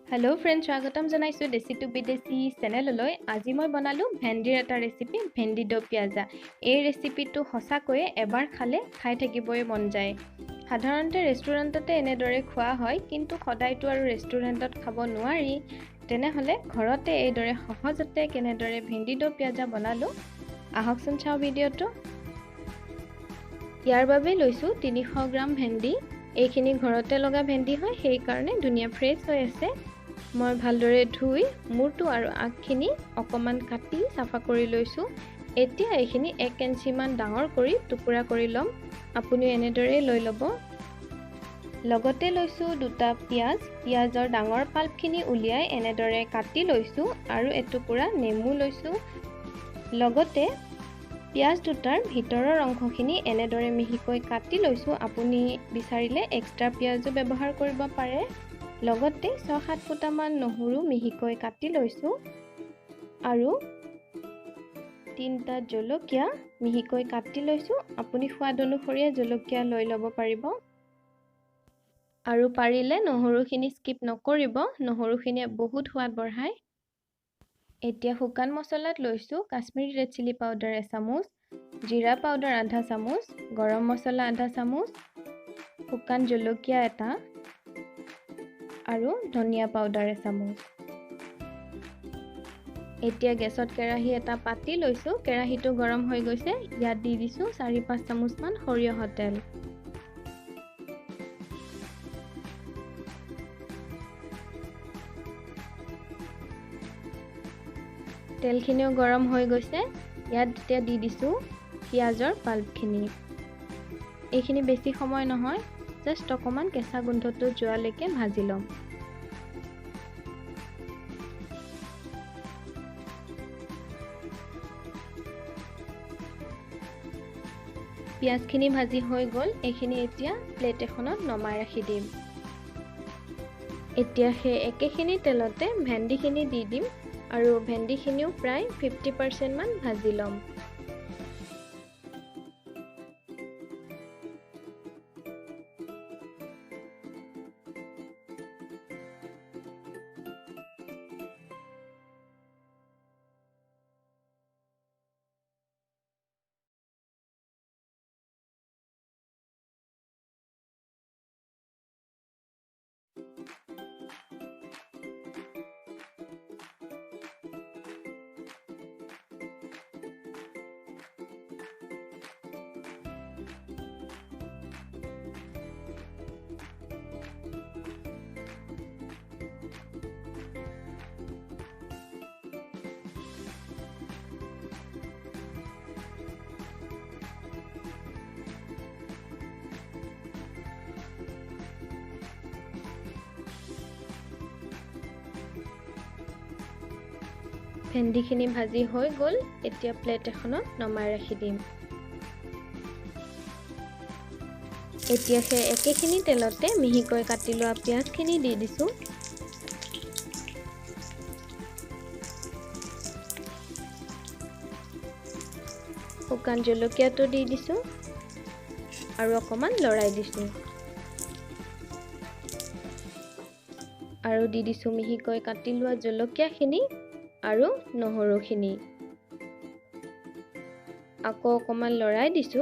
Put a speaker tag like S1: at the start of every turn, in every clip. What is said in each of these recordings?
S1: Hello friends, स्वागतम जनाइছো देसी to विदेशी चेनेलলৈ। আজি মই বনালো ভেন্ডিৰ এটা ৰেচিপি, ভেন্ডি দ পিয়াজা। এই ৰেচিপিটো সঁচাকৈ এবাৰ খালে খাই থাকিবই মন যায়। সাধাৰণতে ৰেষ্টুৰেণ্টতে এনেদৰে খোৱা হয়, কিন্তু সদায়তো আৰু ৰেষ্টুৰেণ্টত খাব নোৱাৰি। তেনেহলে ঘৰতে এইদৰে সহজতে কেনেদৰে ভেন্ডি দ পিয়াজা বনালো আহকচোন চাও ভিডিঅটো। ইয়াৰ বাবে লৈছো 300 গ্ৰাম ভেন্ডি। এইখিনি ঘৰতে লগা ভেন্ডি হয়, সেই কাৰণে ধুনীয়া ফ্ৰেছ হৈ আছে। মই ভালদৰে ধুই মূৰটো আৰু আগখিনি অকমান কাটি সাফা কৰি লৈছো। এতিয়া এইখিনি 1 ইঞ্চি মান ডাঙৰ কৰি টুকুৰা কৰি লম। আপুনি এনেদৰে লৈ লব। লগতে লৈছো দুটা পিয়াজ। পিয়াজৰ ডাঙৰ পাল্পখিনি উলিয়াই এনেদৰে কাটি লৈছো আৰু এটুকুৰা নেমু লৈছো। লগতে পিয়াজ দুটাৰ ভিতৰৰ অংশখিনি এনেদৰে মিহিকৈ কাটি লৈছো। আপুনি বিচাৰিলে এক্সট্ৰা পিয়াজো ব্যৱহাৰ কৰিব পাৰে। লগতে 6-7 ফুটামান নহৰু মিহিকৈ কাটি লৈছো আৰু 3টা জলকীয়া মিহিকৈ কাটি লৈছো। আপুনি সোৱাদ অনুসৰি জলকীয়া লৈ ল'ব পাৰিব আৰু পাৰিলে নহৰুখিনি স্কিপ নকৰিব, নহৰুখিনিয়ে বহুত সোৱাদ বঢ়ায়। এতিয়া শুকান মছলাত লৈছো কাশ্মীৰী ৰেড চিলি পাউডাৰ 1 চামুচ, জিৰা পাউডাৰ আধা চামুচ, গৰম মছলা আধা চামুচ, শুকান জলকীয়া এটা আৰু ধনিয়া পাউডাৰ 1 চামুচ। এতিয়া গেছত কেৰাহী এটা পাতি লৈছো। কেৰাহীটো গৰম হৈ গৈছে। ইয়াত দি দিছো 4-5 চামুচ মান সৰিয়হৰ তেল। তেলখিনিও গৰম হৈ গৈছে। ইয়াত এতিয়া দি দিছো পিয়াজৰ পাল্পখিনি। এইখিনি বেছি সময় নহয়, জাষ্ট অকমান কেঁচা গোন্ধটো যোৱালৈকে ভাজি লম। পিয়াজখিনি ভাজি হৈ গ'ল। এইখিনি এতিয়া প্লেট এখনত নমাই ৰাখি দিম। এতিয়া সেই একেখিনি তেলতে ভেন্ডিখিনি দি দিম আৰু ভেন্ডিখিনিও প্ৰায় 50% মান ভাজি লম। ভেন্ডিখিনি ভাজি হৈ গ'ল। এতিয়া প্লেট এখনত নমাই ৰাখি দিম। এতিয়া সেই একেখিনি তেলতে মিহিকৈ কাটি লোৱা পিয়াজখিনি দি দিছো। শুকান জলকীয়াটো দি দিছো আৰু অকমান লৰাই দিছো আৰু দি দিছো মিহিকৈ কাটি লোৱা জলকীয়াখিনি আৰু নহৰুখিনি। আকৌ অকমান লৰাই দিছো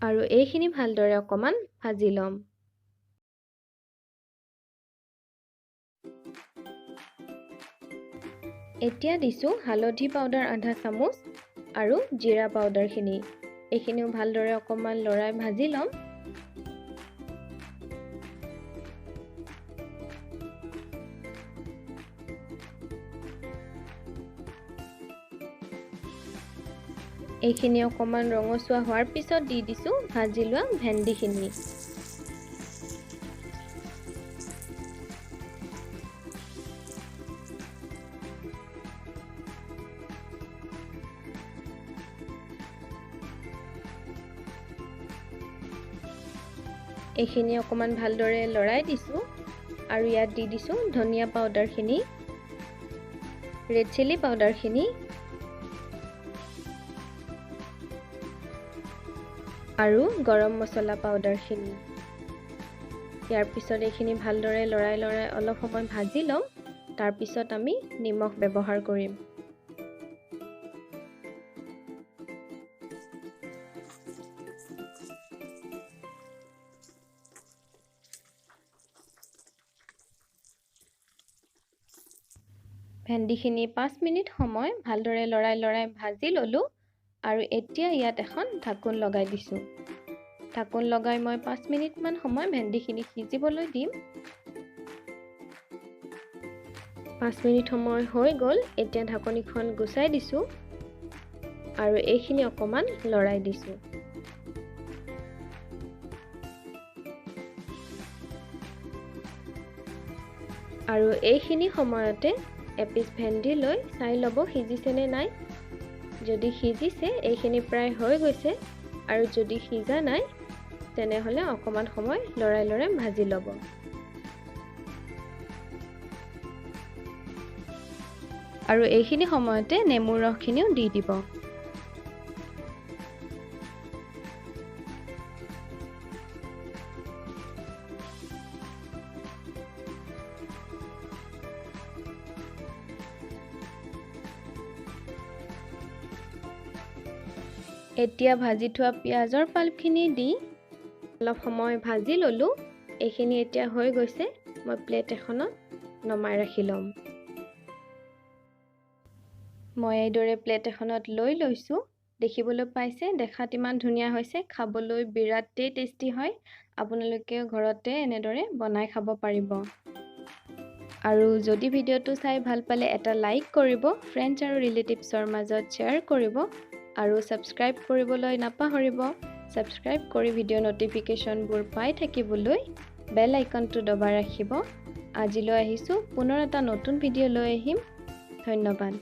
S1: আৰু এইখিনি ভালদৰে অকমান ভাজি লম। এতিয়া দিছো হালধি পাউডাৰ আধা চামুচ আৰু জিৰা পাউডাৰখিনি। এইখিনিও ভালদৰে অকমান লৰাই ভাজি লম। এইখিনি অকমান ৰঙচুৱা হোৱাৰ পিছত দি দিছো ভাজি লোৱা ভেন্ডিখিনি। এইখিনি অকমান ভালদৰে লৰাই দিছো আৰু ইয়াত দি দিছো ধনিয়া পাউডাৰখিনি, ৰেড চিলি পাউডাৰখিনি আৰু গৰম মছলা পাউডাৰখিনি। ইয়াৰ পিছত এইখিনি ভালদৰে লৰাই অলপ সময় ভাজি ল'ম। তাৰ পিছত আমি নিমখ ব্যৱহাৰ কৰিম। ভেন্দিখিনি 5 মিনিট সময় ভালদৰে লৰাই ভাজি ল'লোঁ আৰু এতিয়া ইয়াত এখন ঢাকোন লগাই দিছোঁ। ঢাকোন লগাই মই 5 মিনিটমান সময় ভেন্দিখিনি সিজিবলৈ দিম। 5 মিনিট সময় হৈ গ'ল। এতিয়া ঢাকনিখন গুচাই দিছোঁ আৰু এইখিনি অকণমান লৰাই দিছোঁ। আৰু এইখিনি সময়তে এপিচ ভেন্দি লৈ চাই ল'ব সিজিছেনে নাই। যদি সিজিছে এইখিনি প্ৰায় হৈ গৈছে আৰু যদি সিজা নাই তেনেহ'লে অকণমান সময় লৰাই ভাজি ল'ব। আৰু এইখিনি সময়তে নেমুৰ ৰসখিনিও দি দিব। এতিয়া ভাজি থোৱা পিঁয়াজৰ পাল্পখিনি দি অলপ সময় ভাজি ল'লোঁ। এইখিনি এতিয়া হৈ গৈছে। মই প্লেট এখনত নমাই ৰাখি ল'ম। মই এইদৰে প্লেট এখনত লৈ লৈছোঁ। দেখিবলৈ পাইছে, দেখাত ইমান ধুনীয়া হৈছে, খাবলৈ বিৰাটেই টেষ্টি হয়। আপোনালোকে ঘৰতে এনেদৰে বনাই খাব পাৰিব। আৰু যদি ভিডিঅ'টো চাই ভাল পালে এটা লাইক কৰিব, ফ্ৰেণ্ডছ আৰু ৰিলেটিভছৰ মাজত শ্বেয়াৰ কৰিব আৰু ছাবস্ক্ৰাইব কৰিবলৈ নাপাহৰিব। ছাবস্ক্ৰাইব কৰি ভিডিঅ' ন'টিফিকেশ্যনবোৰ পাই থাকিবলৈ বেল আইকনটো দবাই ৰাখিব। আজিলৈ আহিছোঁ, পুনৰ এটা নতুন ভিডিঅ' লৈ আহিম। ধন্যবাদ।